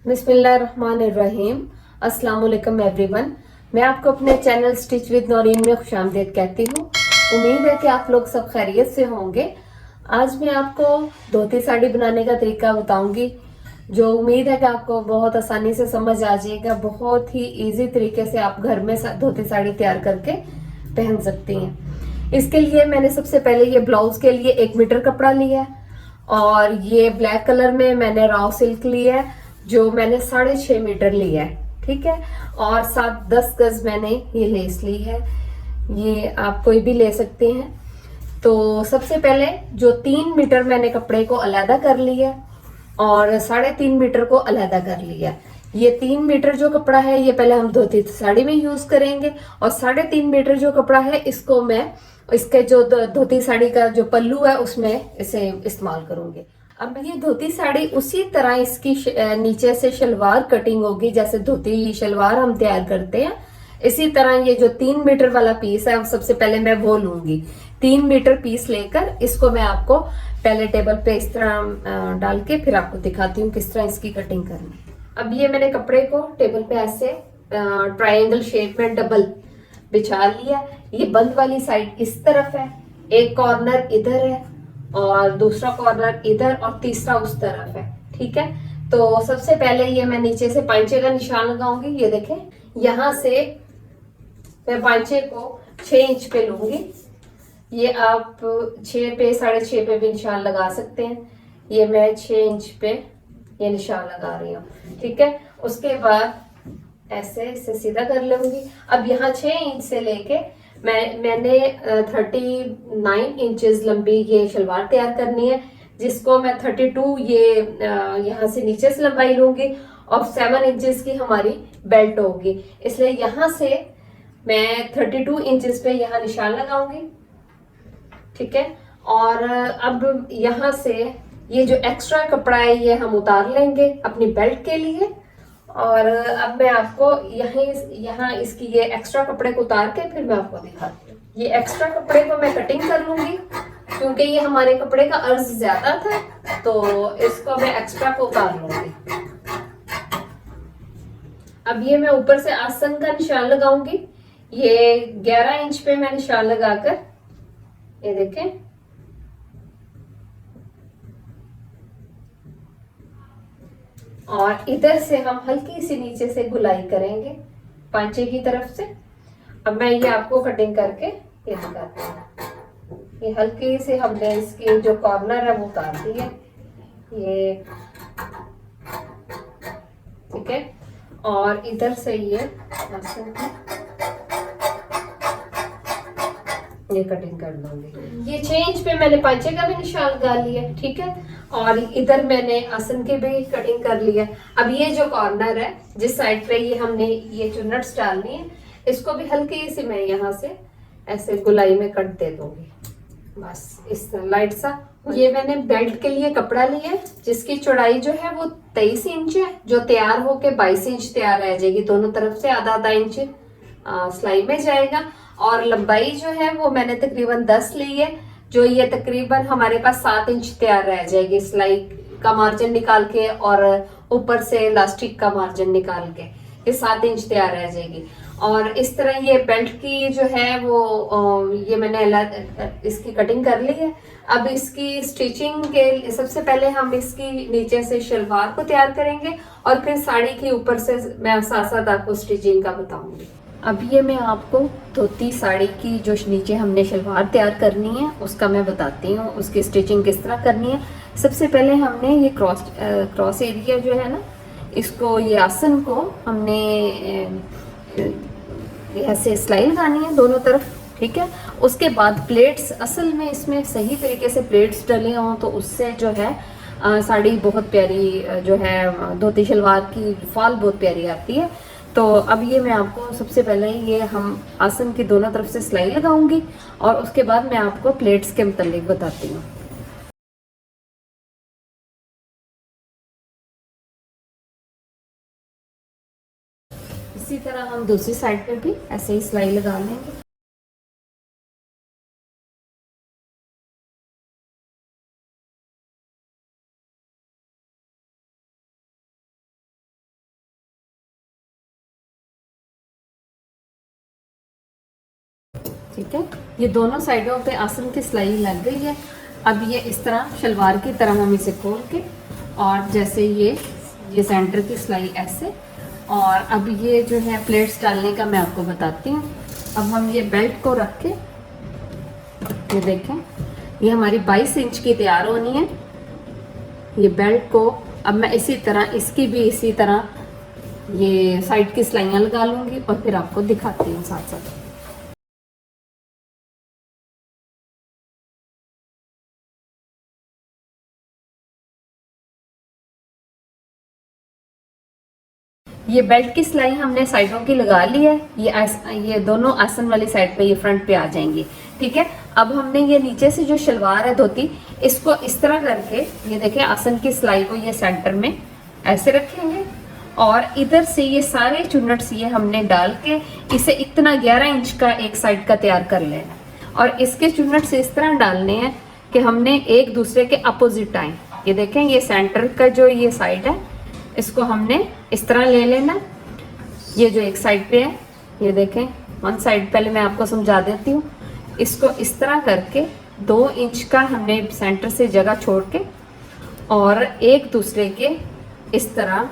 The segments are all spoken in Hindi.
बिस्मिल्लाहिर्रहमानिर्रहीम। अस्सलाम वालेकुम एवरीवन। मैं आपको अपने चैनल स्टिच विद नौरीन में खुशामदीद कहती हूँ। उम्मीद है कि आप लोग सब खैरियत से होंगे। आज मैं आपको धोती साड़ी बनाने का तरीका बताऊंगी, जो उम्मीद है कि आपको बहुत आसानी से समझ आ जाएगा। बहुत ही इजी तरीके से आप घर में धोती साड़ी तैयार करके पहन सकती हैं। इसके लिए मैंने सबसे पहले ये ब्लाउज के लिए 1 मीटर कपड़ा लिया है, और ये ब्लैक कलर में मैंने रॉ सिल्क लिया है, जो मैंने 6.5 मीटर लिया है। ठीक है। और 7-10 गज मैंने ये लेस ली है। ये आप कोई भी ले सकते हैं। तो सबसे पहले जो 3 मीटर मैंने कपड़े को अलहदा कर लिया, और 3.5 मीटर को अलहदा कर लिया। ये 3 मीटर जो कपड़ा है ये पहले हम धोती साड़ी में यूज करेंगे, और 3.5 मीटर जो कपड़ा है इसको मैं इसके जो धोती साड़ी का जो पल्लू है उसमें इसे इस्तेमाल करूंगी। अब ये धोती साड़ी उसी तरह इसकी नीचे से शलवार कटिंग होगी, जैसे धोती शलवार हम तैयार करते हैं। इसी तरह ये जो 3 मीटर वाला पीस है सबसे पहले मैं वो लूंगी। 3 मीटर पीस लेकर इसको मैं आपको पहले टेबल पे इस तरह डाल के फिर आपको दिखाती हूँ किस तरह इसकी कटिंग करनी। अब ये मैंने कपड़े को टेबल पे ऐसे ट्रायंगल शेप में डबल बिछा लिया। ये बंद वाली साइड इस तरफ है, एक कॉर्नर इधर है, और दूसरा कॉर्नर इधर, और तीसरा उस तरफ है। ठीक है। तो सबसे पहले ये मैं नीचे से पांचे का निशान लगाऊंगी। ये देखें, यहां से मैं पांचे को 6 इंच पे लूंगी। ये आप 6 पे 6.5 पे भी निशान लगा सकते हैं। ये मैं 6 इंच पे ये निशान लगा रही हूँ। ठीक है। उसके बाद ऐसे इसे सीधा कर लूंगी। अब यहाँ 6 इंच से लेके मैंने 39 इंचेस लंबी ये शलवार तैयार करनी है, जिसको मैं 32 ये यहाँ से नीचे से लंबाई लूंगी, और 7 इंचेस की हमारी बेल्ट होगी। इसलिए यहाँ से मैं 32 इंचेस पे यहाँ निशान लगाऊंगी। ठीक है। और अब यहाँ से ये जो एक्स्ट्रा कपड़ा है ये हम उतार लेंगे अपनी बेल्ट के लिए। और अब मैं आपको यहाँ इसकी ये एक्स्ट्रा कपड़े को उतार के फिर मैं आपको दिखाती हूँ। ये एक्स्ट्रा कपड़े को मैं कटिंग कर लूंगी, क्योंकि ये हमारे कपड़े का अर्ज ज्यादा था, तो इसको मैं एक्स्ट्रा को उतार लूंगी। अब ये मैं ऊपर से आसन का निशान लगाऊंगी। ये 11 इंच पे मैं निशान लगाकर, ये देखें, और इधर से हम हल्की सी नीचे से गुलाई करेंगे पांचे की तरफ से। अब मैं ये आपको कटिंग करके ये दिखाती हूँ। ये हल्की से हमने इसके जो कॉर्नर है वो उतार दिए, ये ठीक है। और इधर से ये कटिंग कर दूंगी। ये 6 इंच पे मैंने पांचे का भी निशान लगा लिया। ठीक है। और इधर मैंने आसन की भी कटिंग कर लिया। अब ये जो कॉर्नर है जिस साइड पे ये हमने ये जो नट्स डालनी है, इसको भी हल्की सी मैं यहाँ से ऐसे गुलाई में कट दे दूंगी, बस इस लाइट सा। ये मैंने बेल्ट के लिए कपड़ा लिया, जिसकी चौड़ाई जो है वो 23 इंच है, जो तैयार होके 22 इंच तैयार रह जाएगी। दोनों तरफ से आधा आधा इंच सिलाई में जाएगा। और लंबाई जो है वो मैंने तकरीबन 10 ली है, जो ये तकरीबन हमारे पास 7 इंच तैयार रह जाएगी सिलाई का मार्जिन निकाल के, और ऊपर से इलास्टिक का मार्जिन निकाल के ये 7 इंच तैयार रह जाएगी। और इस तरह ये बेल्ट की जो है वो ये मैंने इसकी कटिंग कर ली है। अब इसकी स्टिचिंग के सबसे पहले हम इसकी नीचे से शलवार को तैयार करेंगे, और फिर साड़ी के ऊपर से मैं साथ साथ आपको स्टिचिंग का बताऊंगी। अब ये मैं आपको धोती साड़ी की जो नीचे हमने शलवार तैयार करनी है उसका मैं बताती हूँ, उसकी स्टिचिंग किस तरह करनी है। सबसे पहले हमने ये क्रॉस एरिया जो है ना, इसको ये आसन को हमने ऐसे सिलाई लगानी है दोनों तरफ। ठीक है। उसके बाद प्लेट्स, असल में इसमें सही तरीके से प्लेट्स डले हों तो उससे जो है साड़ी बहुत प्यारी जो है धोती शलवार की फॉल बहुत प्यारी आती है। तो अब ये मैं आपको सबसे पहले ये हम आसन की दोनों तरफ से सिलाई लगाऊंगी, और उसके बाद मैं आपको प्लेट्स के मुतालिक बताती हूँ। इसी तरह हम दूसरी साइड पे भी ऐसे ही सिलाई लगा लेंगे। ठीक है, ये दोनों साइडों पे आसन की सिलाई लग गई है। अब ये इस तरह शलवार की तरह हम इसे खोल के, और जैसे ये सेंटर की सिलाई ऐसे, और अब ये जो है प्लेट्स डालने का मैं आपको बताती हूँ। अब हम ये बेल्ट को रख के, ये देखें, ये हमारी 22 इंच की तैयार होनी है। ये बेल्ट को अब मैं इसी तरह, इसकी भी इसी तरह ये साइड की सिलाइयाँ लगा लूँगी और फिर आपको दिखाती हूँ साथ साथ। ये बेल्ट की सिलाई हमने साइडों की लगा ली है। ये दोनों आसन वाली साइड पे, ये फ्रंट पे आ जाएंगी। ठीक है, अब हमने ये नीचे से जो शलवार है धोती, इसको इस तरह करके, ये देखिए आसन की सिलाई को ये सेंटर में ऐसे रखेंगे, और इधर से ये सारे चुन्नट्स ये हमने डाल के इसे इतना 11 इंच का एक साइड का तैयार कर लेना, और इसके चुन्नट्स इस तरह डालने हैं कि हमने एक दूसरे के अपोजिट आए। ये देखें, ये सेंटर का जो ये साइड है, इसको हमने इस तरह ले लेना। ये जो एक साइड पे है, ये देखें, वन साइड पहले मैं आपको समझा देती हूँ। इसको इस तरह करके 2 इंच का हमने सेंटर से जगह छोड़ के, और एक दूसरे के इस तरह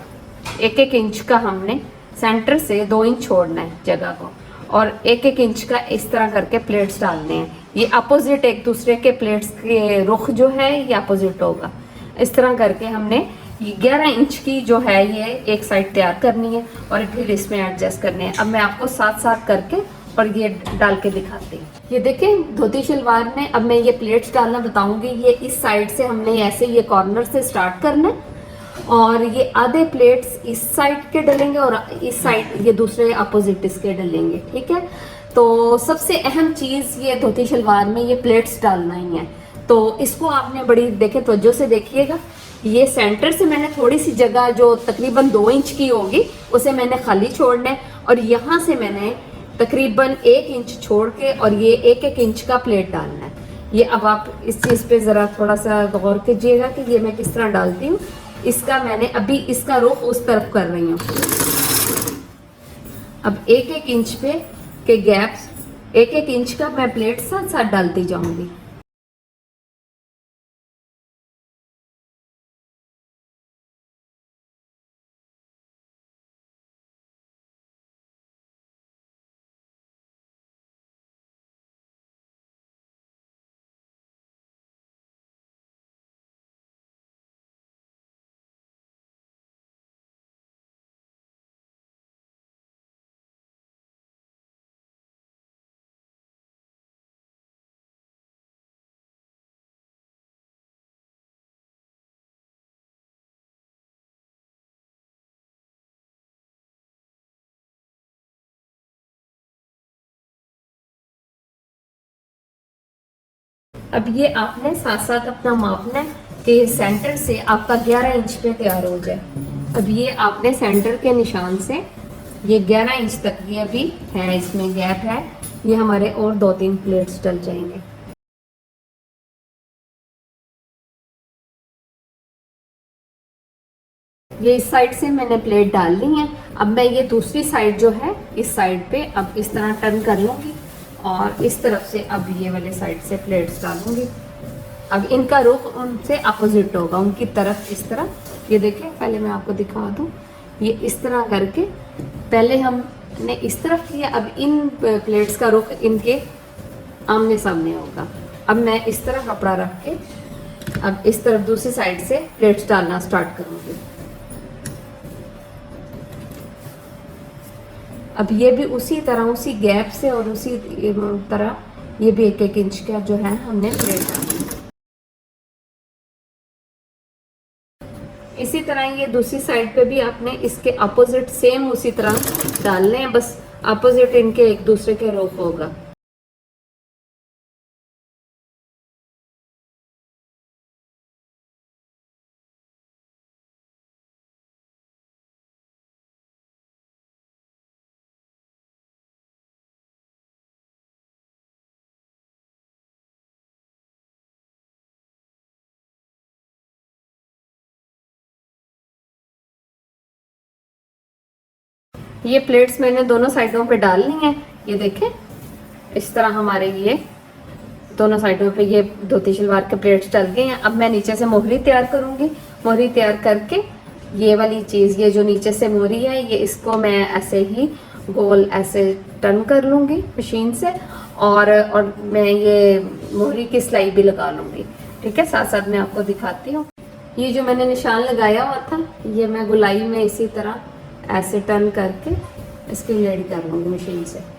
1-1 इंच का हमने सेंटर से 2 इंच छोड़ना है जगह को, और 1-1 इंच का इस तरह करके प्लेट्स डालने हैं। ये अपोजिट एक दूसरे के प्लेट्स के रुख जो है ये अपोजिट होगा। इस तरह करके हमने ये 11 इंच की जो है ये एक साइड तैयार करनी है, और फिर इसमें एडजस्ट करने हैं। अब मैं आपको साथ साथ करके और ये डाल के दिखाती हूँ। ये देखें, धोती शलवार में अब मैं ये प्लेट्स डालना बताऊंगी। ये इस साइड से हमने ऐसे ये कॉर्नर से स्टार्ट करना है, और ये आधे प्लेट्स इस साइड के डलेंगे और इस साइड ये दूसरे अपोजिट इसके डलेंगे। ठीक है, तो सबसे अहम चीज़ ये धोती शलवार में ये प्लेट्स डालना ही है। तो इसको आपने बड़ी देखें तवज्जो से देखिएगा। ये सेंटर से मैंने थोड़ी सी जगह जो तकरीबन 2 इंच की होगी उसे मैंने खाली छोड़ना है, और यहाँ से मैंने तकरीबन 1 इंच छोड़ के और ये 1-1 इंच का प्लेट डालना है। ये अब आप इस चीज़ पे ज़रा थोड़ा सा गौर कीजिएगा कि ये मैं किस तरह डालती हूँ। इसका मैंने अभी इसका रुख उस तरफ कर रही हूँ। अब 1-1 इंच पे के गैप्स, 1-1 इंच का मैं प्लेट साथ साथ डालती जाऊंगी। अब ये आपने साथ साथ अपना मापना है कि सेंटर से आपका 11 इंच पे तैयार हो जाए। अब ये आपने सेंटर के निशान से ये 11 इंच तक ये अभी है, इसमें गैप है, ये हमारे और 2-3 प्लेट्स डल जाएंगे। ये इस साइड से मैंने प्लेट डाल ली है। अब मैं ये दूसरी साइड जो है इस साइड पे अब इस तरह टर्न कर लूँगी, और इस तरफ से अब ये वाले साइड से प्लेट्स डालूंगी। अब इनका रुख उनसे अपोजिट होगा, उनकी तरफ इस तरह। ये देखें, पहले मैं आपको दिखा दूँ, ये इस तरह करके पहले हमने इस तरफ किया, अब इन प्लेट्स का रुख इनके आमने सामने होगा। अब मैं इस तरह कपड़ा रख के अब इस तरफ दूसरी साइड से प्लेट्स डालना स्टार्ट करूँगी। अब ये भी उसी तरह, उसी गैप से और उसी तरह ये भी 1-1 इंच का जो है हमने प्लेट डाली। इसी तरह ये दूसरी साइड पे भी आपने इसके अपोजिट सेम उसी तरह डालने हैं, बस अपोजिट इनके एक दूसरे के रुख होगा। ये प्लेट्स मैंने दोनों साइडों पे डाल ली हैं, ये देखें। इस तरह हमारे ये दोनों साइडों पे ये धोती शलवार के प्लेट्स डल गए हैं। अब मैं नीचे से मोहरी तैयार करूंगी। मोहरी तैयार करके ये वाली चीज़, ये जो नीचे से मोहरी है, ये इसको मैं ऐसे ही गोल ऐसे टर्न कर लूँगी मशीन से, और मैं ये मोहरी की सिलाई भी लगा लूँगी। ठीक है, साथ साथ मैं आपको दिखाती हूँ। ये जो मैंने निशान लगाया हुआ था, ये मैं गुलाई में इसी तरह ऐसे टर्न करके इसकी रेडी कर लूँगी मशीन से।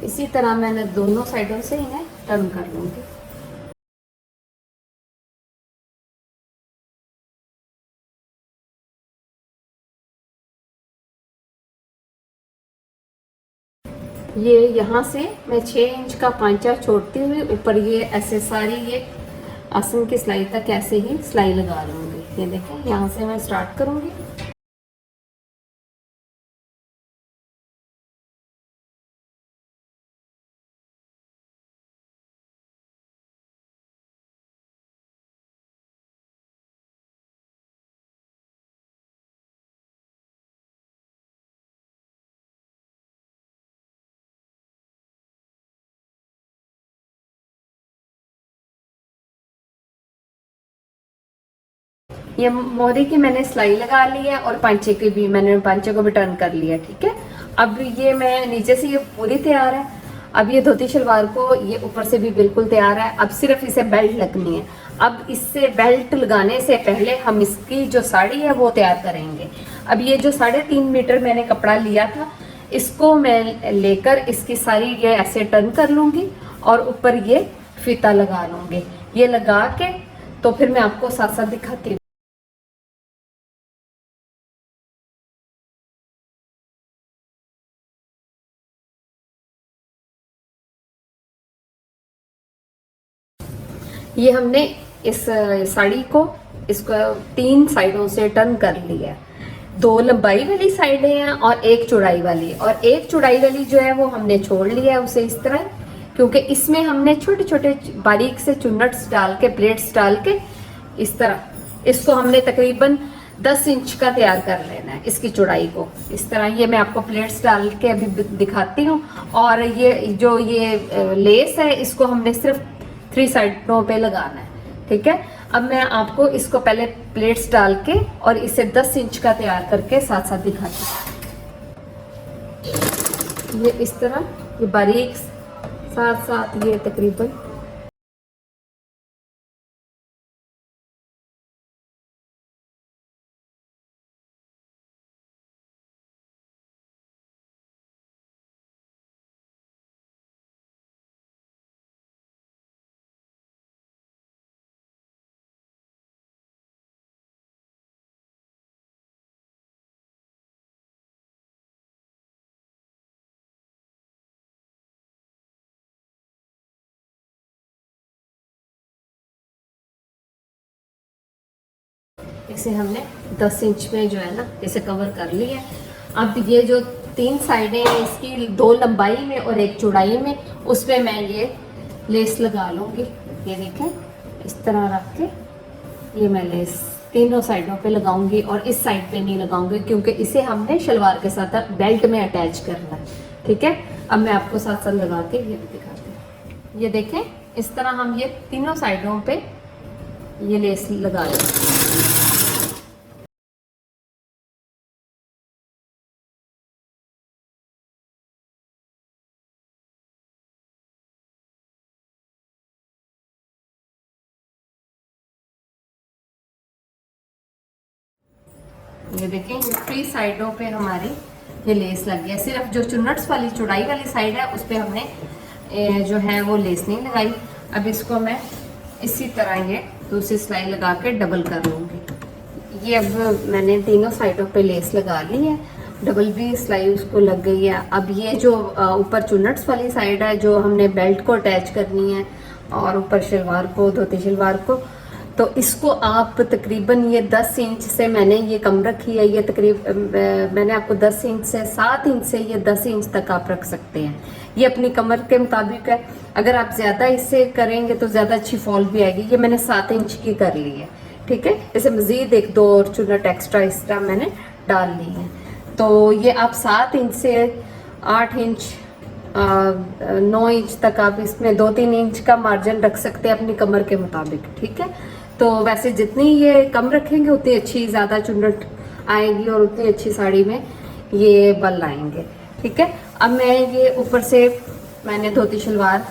इसी तरह मैंने दोनों साइडों से इन्हें टर्न कर लूँगी। ये यहाँ से मैं 6 इंच का पांचा छोड़ती हुई ऊपर ये ऐसे सारी ये आसन की सिलाई तक ऐसे ही सिलाई लगा लूँगी। ये देखें, यहाँ से मैं स्टार्ट करूँगी। ये मोहरी की मैंने सिलाई लगा ली है और पांचे की भी मैंने पांचे को भी टर्न कर लिया। ठीक है, अब ये मैं नीचे से ये पूरी तैयार है। अब ये धोती शलवार को ये ऊपर से भी बिल्कुल तैयार है। अब सिर्फ इसे बेल्ट लगनी है। अब इससे बेल्ट लगाने से पहले हम इसकी जो साड़ी है वो तैयार करेंगे। अब ये जो 3.5 मीटर मैंने कपड़ा लिया था, इसको मैं लेकर इसकी सारी ये ऐसे टर्न कर लूंगी और ऊपर ये फीता लगा लूंगी। ये लगा के तो फिर मैं आपको साथ साथ दिखाती हूँ। ये हमने इस साड़ी को इसको 3 साइडों से टर्न कर लिया है। 2 लंबाई वाली साइडें हैं और 1 चौड़ाई वाली, और 1 चौड़ाई वाली जो है वो हमने छोड़ लिया है उसे इस तरह, क्योंकि इसमें हमने छोटे छोटे बारीक से चुन्नट्स डाल के, प्लेट्स डाल के इस तरह इसको हमने तकरीबन 10 इंच का तैयार कर लेना है इसकी चौड़ाई को। इस तरह ये मैं आपको प्लेट्स डाल के अभी दिखाती हूँ। और ये जो ये लेस है इसको हमने सिर्फ 3 साइडों पे लगाना है। ठीक है, अब मैं आपको इसको पहले प्लेट्स डाल के और इसे 10 इंच का तैयार करके साथ साथ दिखाती हूँ। ये इस तरह ये बारीक साथ साथ ये तकरीबन इसे हमने 10 इंच में जो है ना इसे कवर कर लिया है। अब ये जो 3 साइडें हैं इसकी 2 लंबाई में और 1 चौड़ाई में, उस पर मैं ये लेस लगा लूँगी। ये देखें, इस तरह रख के ये मैं लेस तीनों साइडों पे लगाऊंगी और इस साइड पे नहीं लगाऊंगी, क्योंकि इसे हमने शलवार के साथ बेल्ट में अटैच करना है। ठीक है, अब मैं आपको साथ साथ लगा के ये दिखाती हूँ। ये देखें, इस तरह हम ये तीनों साइडों पे ये लेस लगा लेंगे। ये देखें, ये 3 साइडों पे हमारी ये लेस लग गया। सिर्फ जो चुन्नट्स वाली चौड़ाई वाली साइड है उस पर हमने जो है वो लेस नहीं लगाई। अब इसको मैं इसी तरह ये दूसरी सिलाई लगा के डबल कर लूँगी। ये अब मैंने तीनों साइडों पे लेस लगा ली है, डबल भी सिलाई उसको लग गई है। अब ये जो ऊपर चुन्नट्स वाली साइड है जो हमने बेल्ट को अटैच करनी है और ऊपर शलवार को, धोती शलवार को, तो इसको आप तकरीबन ये 10 इंच से मैंने ये कम रखी है, ये मैंने आपको 10 इंच से 7 इंच से ये 10 इंच तक आप रख सकते हैं। ये अपनी कमर के मुताबिक है, अगर आप ज़्यादा इससे करेंगे तो ज़्यादा अच्छी फॉल भी आएगी। ये मैंने 7 इंच की कर ली है, ठीक है। इसे मज़ीद 1-2 और चुनट एक्स्ट्रा इस तरह मैंने डाल ली है। तो ये आप 7 इंच से 8 इंच 9 इंच तक आप इसमें 2-3 इंच का मार्जिन रख सकते हैं अपनी कमर के मुताबिक, ठीक है। तो वैसे जितनी ये कम रखेंगे उतनी अच्छी ज़्यादा चुन्नट आएगी और उतनी अच्छी साड़ी में ये बल आएंगे, ठीक है। अब मैं ये ऊपर से मैंने धोती शलवार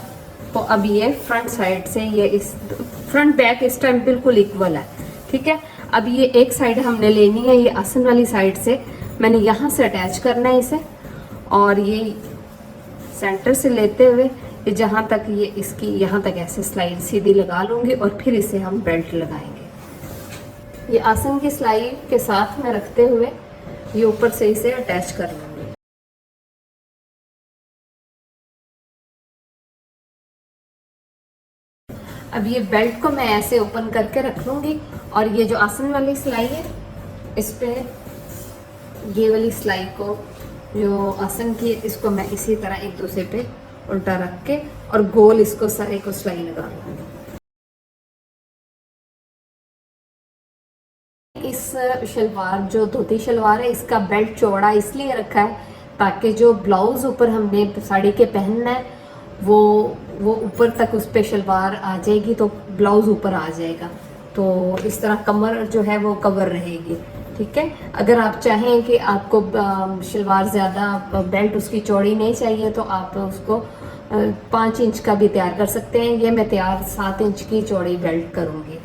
तो अब ये फ्रंट साइड से ये इस फ्रंट बैक इस टाइम बिल्कुल इक्वल है, ठीक है। अब ये एक साइड हमने लेनी है, ये आसन वाली साइड से मैंने यहाँ से अटैच करना है इसे, और ये सेंटर से लेते हुए ये जहाँ तक ये इसकी यहाँ तक ऐसे सिलाई सीधी लगा लूँगी और फिर इसे हम बेल्ट लगाएंगे। ये आसन की सिलाई के साथ में रखते हुए ये ऊपर से इसे अटैच कर लूँगी। अब ये बेल्ट को मैं ऐसे ओपन करके रख लूँगी और ये जो आसन वाली सिलाई है इस पे ये वाली सिलाई को जो आसन की है इसको मैं इसी तरह एक दूसरे पे उल्टा रख के और गोल इसको सारे को सिलाई लगा लूँगी। इस शलवार जो धोती शलवार है इसका बेल्ट चौड़ा इसलिए रखा है ताकि जो ब्लाउज ऊपर हमने साड़ी के पहनना है वो ऊपर तक उस पे शलवार आ जाएगी तो ब्लाउज ऊपर आ जाएगा, तो इस तरह कमर जो है वो कवर रहेगी, ठीक है। अगर आप चाहें कि आपको शलवार ज़्यादा बेल्ट उसकी चौड़ी नहीं चाहिए तो आप उसको 5 इंच का भी तैयार कर सकते हैं। ये मैं तैयार 7 इंच की चौड़ी बेल्ट करूँगी।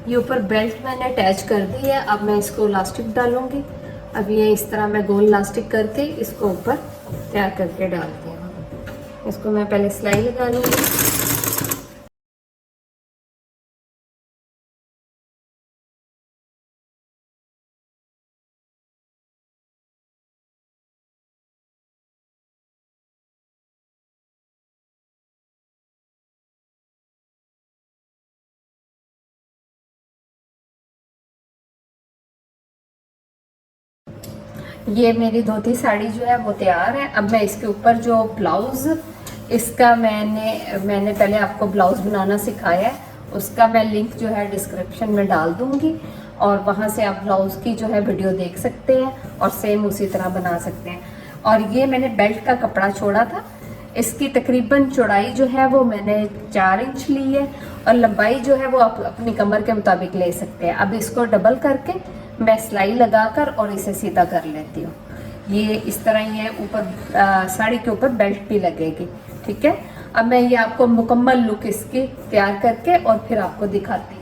ये ऊपर बेल्ट मैंने अटैच कर दी है, अब मैं इसको इलास्टिक डालूंगी। अब ये इस तरह मैं गोल इलास्टिक करके इसको ऊपर तैयार करके डालती हूँ। इसको मैं पहले सिलाई लगा लूँगी। ये मेरी धोती साड़ी जो है वो तैयार है। अब मैं इसके ऊपर जो ब्लाउज़ इसका मैंने पहले आपको ब्लाउज़ बनाना सिखाया है, उसका मैं लिंक जो है डिस्क्रिप्शन में डाल दूँगी और वहाँ से आप ब्लाउज़ की जो है वीडियो देख सकते हैं और सेम उसी तरह बना सकते हैं। और ये मैंने बेल्ट का कपड़ा छोड़ा था, इसकी तकरीबन चौड़ाई जो है वो मैंने 4 इंच ली है और लंबाई जो है वो आप अपनी कमर के मुताबिक ले सकते हैं। अब इसको डबल करके मैं सिलाई लगाकर और इसे सीधा कर लेती हूँ। ये इस तरह ये ऊपर साड़ी के ऊपर बेल्ट भी लगेगी, ठीक है। अब मैं ये आपको मुकम्मल लुक इसकी तैयार करके और फिर आपको दिखाती हूँ।